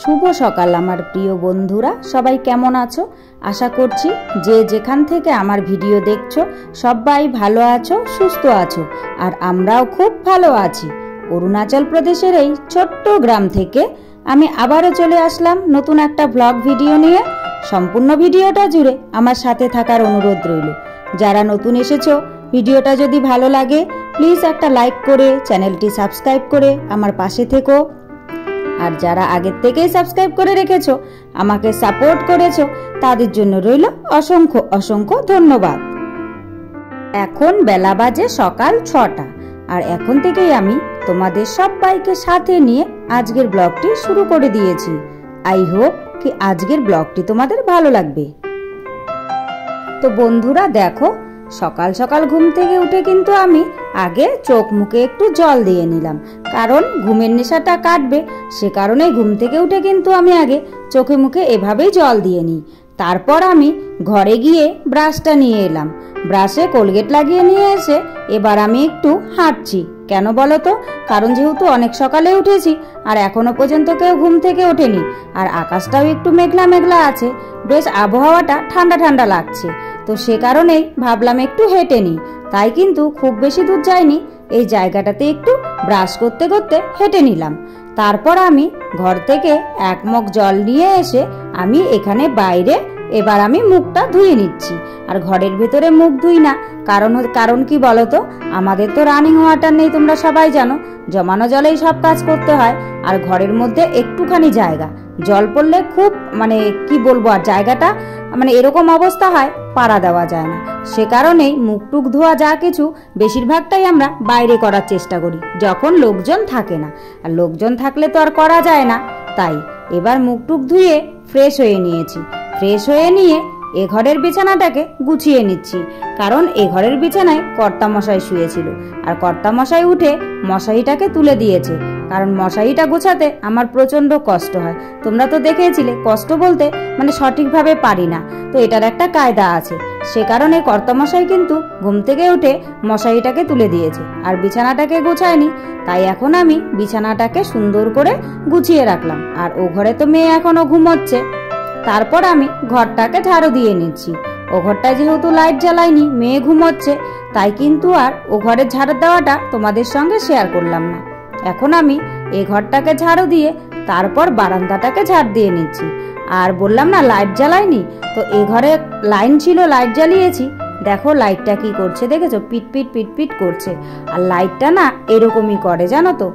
শুভ সকাল আমার প্রিয় বন্ধুরা, সবাই কেমন আছো? আশা করছি যে যেখান থেকে আমার ভিডিও দেখছো সবাই ভালো আছো, সুস্থ আছো। আর আমরাও খুব ভালো আছি। অরুণাচল প্রদেশের এই ছোট্ট গ্রাম থেকে আমি আবারও চলে আসলাম নতুন একটা ব্লগ ভিডিও নিয়ে। সম্পূর্ণ ভিডিওটা জুড়ে আমার সাথে থাকার অনুরোধ রইল। যারা নতুন এসেছো, ভিডিওটা যদি ভালো লাগে প্লিজ একটা লাইক করে চ্যানেলটি সাবস্ক্রাইব করে আমার পাশে থেকো। আর যারা আগের থেকেই সাবস্ক্রাইব করে রেখেছো, আমাকে সাপোর্ট করেছো, তাদের জন্য রইল অসংখ্য অসংখ্য ধন্যবাদ। এখন বেলা বাজে সকাল 6টা, আর এখন থেকেই আমি তোমাদের সবাইকে সাথে নিয়ে আজকের ব্লগটি শুরু করে দিয়েছি। আই হোপ কি আজকের ব্লগটি তোমাদের ভালো লাগবে। তো বন্ধুরা দেখো, সকাল সকাল ঘুম থেকে উঠে কিন্তু আমি আগে চোখ মুখে একটু জল দিয়ে নিলাম, কারণ ঘুমের নেশাটা কাটবে। সে কারণে ঘুম থেকে উঠে কিন্তু আমি আগে চোখে মুখে এভাবেই জল দিয়ে নিই। তারপর আমি ঘরে গিয়ে ব্রাশটা নিয়ে এলাম। ব্রাশে কোলগেট লাগিয়ে নিয়ে এসে এবার আমি একটু হাঁটছি। কেন বলো তো? কারণ যেহেতু অনেক সকালে উঠেছি আর এখনো পর্যন্ত কেউ ঘুম থেকে ওঠেনি, আর আকাশটাও একটু মেঘলা মেঘলা আছে, বেশ আবহাওয়াটা ঠান্ডা ঠান্ডা লাগছে। তো সে কারণেই ভাবলাম একটু হেঁটে নিই। তাই কিন্তু খুব বেশি দূর যাইনি, এই জায়গাটাতে একটু ব্রাশ করতে করতে হেঁটে নিলাম। তারপর আমি ঘর থেকে এক মগ জল নিয়ে এসে আমি এখানে বাইরে এবার আমি মুখটা ধুয়ে নিচ্ছি। আর ঘরের ভেতরে মুখ ধুই না, কারণ কি বলতো, আমাদের তো রানিং ওয়াটার নেই, তোমরা সবাই জানো। জমানো জলেই সব কাজ করতে হয়। আর ঘরের মধ্যে একটুখানি জায়গা, জল পড়লে খুব কি বলবো, আর জায়গাটা এরকম অবস্থা হয়, পাড়া দেওয়া যায় না। সে কারণেই মুখ টুক ধোয়া যা কিছু বেশিরভাগটাই আমরা বাইরে করার চেষ্টা করি, যখন লোকজন থাকে না। আর লোকজন থাকলে তো আর করা যায় না। তাই এবার মুখ টুক ধুয়ে ফ্রেশ হয়ে নিয়েছি। ফ্রেশ হয়ে নিয়ে এ ঘরের বিছানাটাকে গুছিয়ে নিচ্ছি, কারণ এ ঘরের বিছানায় কর্তামশাই শুয়েছিল। আর কর্তামশাই উঠে মশারিটাকে তুলে দিয়েছে, কারণ মশারিটা গোছাতে আমার প্রচন্ড কষ্ট হয়। তোমরা তো দেখেছিলে, কষ্ট বলতে সঠিকভাবে পারি না, তো এটার একটা কায়দা আছে। সে কারণে কর্তামশাই কিন্তু ঘুম থেকে উঠে মশারিটাকে তুলে দিয়েছে আর বিছানাটাকে গোছায়নি। তাই এখন আমি বিছানাটাকে সুন্দর করে গুছিয়ে রাখলাম। আর ও ঘরে তো মেয়ে এখনো ঘুমোচ্ছে। তারপর আমি ঘরটাকে ঝাড়ু দিয়ে নিচ্ছি। ও ঘরটা যেহেতু লাইট জ্বালাইনি, মেয়ে ঘুমোচ্ছে, তাই কিন্তু আর ও ঘরের ঝাড়ু দেওয়াটা তোমাদের সঙ্গে শেয়ার করলাম না। এখন আমি এই ঘরটাকে ঝাড়ু দিয়ে তারপর বারান্দাটাকে ঝাড় দিয়ে নিচ্ছি। আর বললাম না লাইট জ্বালাইনি, তো এ ঘরে লাইন ছিল, লাইট জ্বালিয়েছি। দেখো লাইটটা কি করছে, দেখেছো? পিটপিট পিটপিট করছে। আর লাইটটা না এরকমই করে, জানো তো,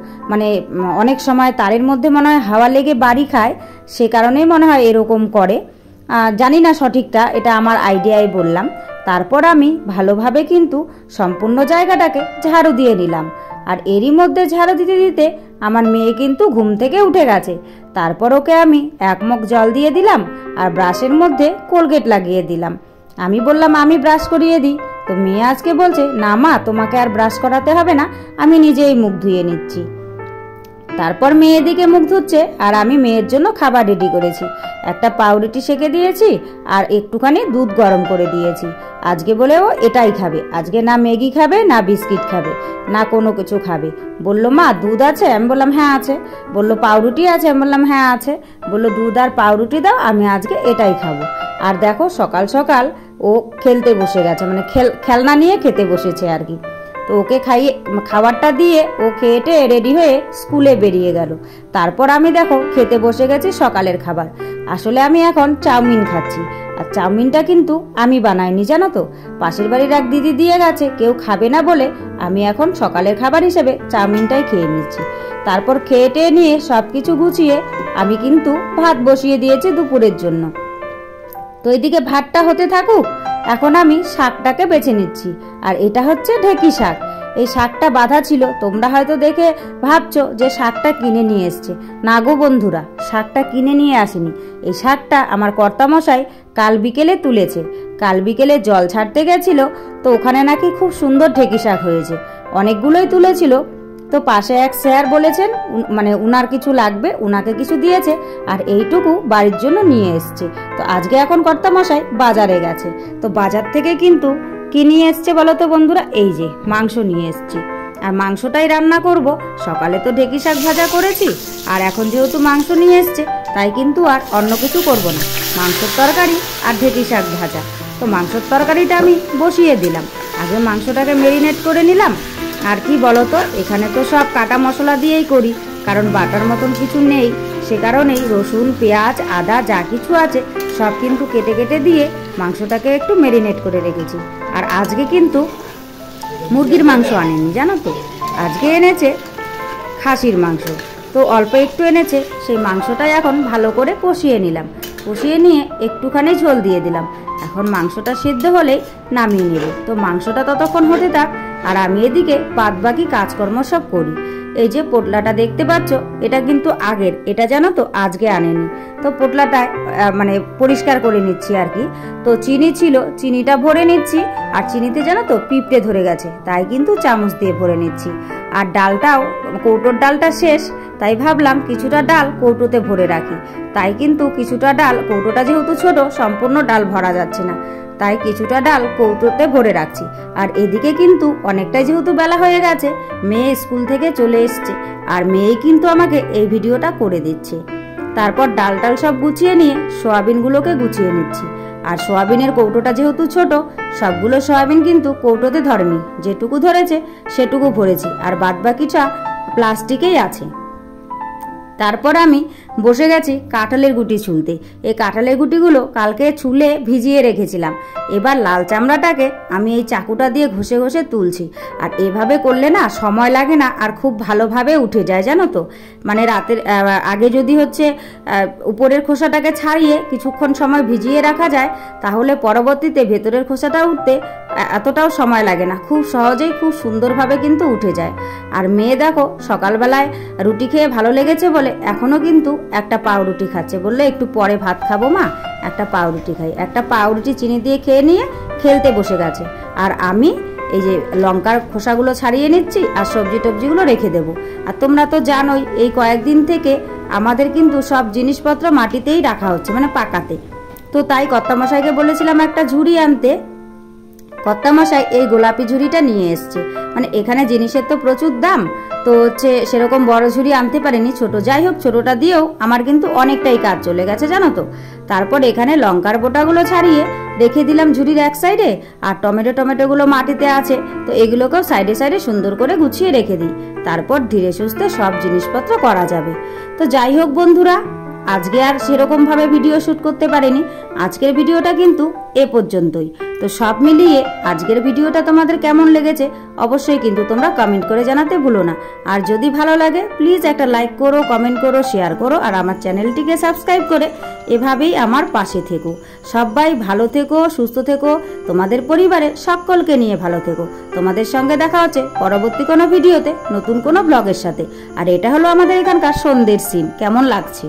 অনেক সময় তারের মধ্যে মনে হয় হাওয়া লেগে বাড়ি খায়, সে কারণেই মনে হয় এরকম করে। জানি না সঠিকটা, এটা আমার আইডিয়াই বললাম। তারপর আমি ভালোভাবে কিন্তু সম্পূর্ণ জায়গাটাকে ঝাড়ু দিয়ে নিলাম। আর এরই মধ্যে ঝাড়ু দিতে দিতে আমার মেয়ে কিন্তু ঘুম থেকে উঠে গেছে। তারপর ওকে আমি এক মগ জল দিয়ে দিলাম আর ব্রাশের মধ্যে কোলগেট লাগিয়ে দিলাম। আমি বললাম আমি ব্রাশ করিয়ে দিই, তো মেয়ে আজকে বলছে না মা, তোমাকে আর ব্রাশ করাতে হবে না, আমি নিজেই মুখ ধুয়ে নিচ্ছি। তারপর মেয়ে দিকে মুখ ধুচ্ছে আর আমি মেয়ের জন্য খাবার রেডি করেছি। একটা পাউরুটি সেকে দিয়েছি আর একটুখানি দুধ গরম করে দিয়েছি। আজকে বলে ও এটাই খাবে, আজকে না ম্যাগি খাবে, না বিস্কিট খাবে, না কোনো কিছু খাবে। বললো মা দুধ আছে? আমি বললাম হ্যাঁ আছে। বললো পাউরুটি আছে? আমি বললাম হ্যাঁ আছে। বললো দুধ আর পাউরুটি দাও, আমি আজকে এটাই খাবো। আর দেখো সকাল সকাল ও খেলতে বসে গেছে, খেলনা নিয়ে খেতে বসেছে আর কি। তো ওকে খাবারটা দিয়ে ও খেয়ে রেডি হয়ে স্কুলে বেরিয়ে গেল। তারপর আমি দেখো খেতে বসে গেছি সকালের খাবার। আসলে আমি এখন চাউমিন খাচ্ছি। আর চাউমিনটা কিন্তু আমি বানাইনি, জানো তো, পাশের বাড়ির এক দিদি দিয়ে গেছে, কেউ খাবে না বলে আমি এখন সকালের খাবার হিসেবে চাউমিনটাই খেয়ে নিচ্ছি। তারপর খেয়ে নিয়ে সবকিছু গুছিয়ে আমি কিন্তু ভাত বসিয়ে দিয়েছি দুপুরের জন্য। তো এদিকে ভাতটা হতে থাকুক, এখন আমি শাকটাকে বেছে নিচ্ছি। আর এটা হচ্ছে ঢেঁকি শাক। এই শাকটা বাঁধা ছিল, তোমরা হয়তো দেখে ভাবছো যে শাকটা কিনে নিয়ে এসছে। না গো বন্ধুরা, শাকটা কিনে নিয়ে আসেনি। এই শাকটা আমার কর্তামশাই কাল বিকেলে তুলেছে। কাল বিকেলে জল ছাড়তে গেছিল, তো ওখানে নাকি খুব সুন্দর ঢেঁকি শাক হয়েছে, অনেকগুলোই তুলেছিল। তো পাশে এক স্যার বলেছেন উনার কিছু লাগবে, উনাকে কিছু দিয়েছে আর এইটুকু বাড়ির জন্য নিয়ে এসছে। তো আজকে এখন কর্তামশাই বাজারে গেছে, তো বাজার থেকে কিন্তু কি নিয়ে এসছে বলো তো বন্ধুরা? এই যে মাংস নিয়ে এসছে। আর মাংসটাই রান্না করব। সকালে তো ঢেঁকি শাক ভাজা করেছি, আর এখন যেহেতু মাংস নিয়ে এসছে তাই কিন্তু আর অন্য কিছু করব না, মাংসের তরকারি আর ঢেঁকি শাক ভাজা। তো মাংসের তরকারিটা আমি বসিয়ে দিলাম, আগে মাংসটাকে ম্যারিনেট করে নিলাম। আর কি বলো তো, এখানে তো সব কাটা মশলা দিয়েই করি, কারণ বাটার মতন কিছু নেই। সে কারণেই রসুন, পেঁয়াজ, আদা যা কিছু আছে সব কিন্তু কেটে কেটে দিয়ে মাংসটাকে একটু ম্যারিনেট করে রেখেছি। আর আজকে কিন্তু মুরগির মাংস আনেনি, জানো তো, আজকে এনেছে খাসির মাংস। তো অল্প একটু এনেছে, সেই মাংসটাই এখন ভালো করে কষিয়ে নিলাম। কষিয়ে নিয়ে একটুখানি ঝোল দিয়ে দিলাম। এখন মাংসটা সিদ্ধ হলেই নামিয়ে নেব। তো মাংসটা ততক্ষণ হতে থাক, আর আমি এদিকে বাদ বাকি কাজকর্ম সব করি। এই যে পোটলাটা দেখতে পাচ্ছ, এটা কিন্তু আগের, এটা জানো তো আজকে আনেনি। তো পোটলাটা মানে পরিষ্কার করে নিচ্ছি আর কি। তো চিনি ছিল, চিনিটা ভরে নিচ্ছি। আর চিনিতে জানো তো পিঁপড়ে ধরে গেছে, তাই কিন্তু চামচ দিয়ে ভরে নিচ্ছি। আর ডালটাও, কৌটোর ডালটা শেষ, তাই ভাবলাম কিছুটা ডাল কৌটোতে ভরে রাখি। তাই কিন্তু কিছুটা ডাল, কৌটোটা যেহেতু ছোট, সম্পূর্ণ ডাল ভরা যাচ্ছে না, তাই কিছুটা ডাল কৌটোতে ভরে রাখছি। আর এদিকে কিন্তু অনেকটাই যেহেতু বেলা হয়ে গেছে, মেয়ে স্কুল থেকে চলে এসছে, আর মেয়েই কিন্তু আমাকে এই ভিডিওটা করে দিচ্ছে। তারপর ডাল টাল সব গুছিয়ে নিয়ে সোয়াবিনগুলোকে গুছিয়ে নিচ্ছি। আর সোয়াবিনের কৌটোটা যেহেতু ছোট, সবগুলো সোয়াবিন কিন্তু কৌটোতে ধরেনি, যেটুকু ধরেছে সেটুকু ভরেছি, আর বাদবাকিটা প্লাস্টিকেই আছে। তারপর আমি বসে গেছি কাঁঠালের গুটি ছুলতে। এই কাঁঠালের গুটিগুলো কালকে ছুলে ভিজিয়ে রেখেছিলাম। এবার লাল চামড়াটাকে আমি এই চাকুটা দিয়ে ঘষে ঘষে তুলছি। আর এভাবে করলে না সময় লাগে না, আর খুব ভালোভাবে উঠে যায়, জানো তো। মানে রাতের আগে যদি হচ্ছে উপরের খোসাটাকে ছাড়িয়ে কিছুক্ষণ সময় ভিজিয়ে রাখা যায়, তাহলে পরবর্তীতে ভেতরের খোসাটা উঠতে এতটাও সময় লাগে না, খুব সহজেই খুব সুন্দরভাবে কিন্তু উঠে যায়। আর মেয়ে দেখো সকালবেলায় রুটি খেয়ে ভালো লেগেছে বলে এখনো কিন্তু একটা পাউরুটি খাচ্ছে, বললে একটু পরে ভাত খাবো মা, একটা পাউরুটি খাই। একটা পাউরুটি চিনি দিয়ে খেয়ে নিয়ে খেলতে বসে গেছে। আর আমি এই যে লঙ্কার খোসাগুলো ছাড়িয়ে নিচ্ছি, আর সবজি টবজিগুলো রেখে দেবো। আর তোমরা তো জানোই এই কয়েকদিন থেকে আমাদের কিন্তু সব জিনিসপত্র মাটিতেই রাখা হচ্ছে, মানে পাকাতে। তো তাই কর্তামশাইকে বলেছিলাম একটা ঝুড়ি আনতে, কর্তামশাই এই গোলাপি ঝুড়িটা নিয়ে এসছে। মানে এখানে জিনিসের তো প্রচুর দাম, তো হচ্ছে সেরকম বড় ঝুড়ি আনতে পারেনি, ছোট। যাই হোক, ছোটটা দিয়েও আমার কিন্তু অনেকটাই কাজ চলে গেছে, জানো তো। তারপর এখানে লঙ্কার বোটাগুলো ছাড়িয়ে রেখে দিলাম ঝুড়ির এক সাইডে, আর টমেটোগুলো মাটিতে আছে, তো এগুলোকেও সাইডে সাইডে সুন্দর করে গুছিয়ে রেখে দিই। তারপর ধীরে সুস্থে সব জিনিসপত্র করা যাবে। তো যাই হোক বন্ধুরা, আজকে আর সেরকম ভাবে ভিডিও শুট করতে পারিনি। আজকের ভিডিওটা কিন্তু এ পর্যন্তই। তো সব মিলিয়ে আজকের ভিডিওটা তোমাদের কেমন লেগেছে অবশ্যই কিন্তু তোমরা কমেন্ট করে জানাতে ভুলো না। আর যদি ভালো লাগে প্লিজ একটা লাইক করো, কমেন্ট করো, শেয়ার করো, আর আমার চ্যানেলটিকে সাবস্ক্রাইব করে এভাবেই আমার পাশে থেকো। সবাই ভালো থেকো, সুস্থ থেকো, তোমাদের পরিবারে সকলকে নিয়ে ভালো থেকো। তোমাদের সঙ্গে দেখা হচ্ছে পরবর্তী কোনো ভিডিওতে নতুন কোনো ব্লগের সাথে। আর এটা হলো আমাদের এখানকার সন্ধ্যের সিন, কেমন লাগছে।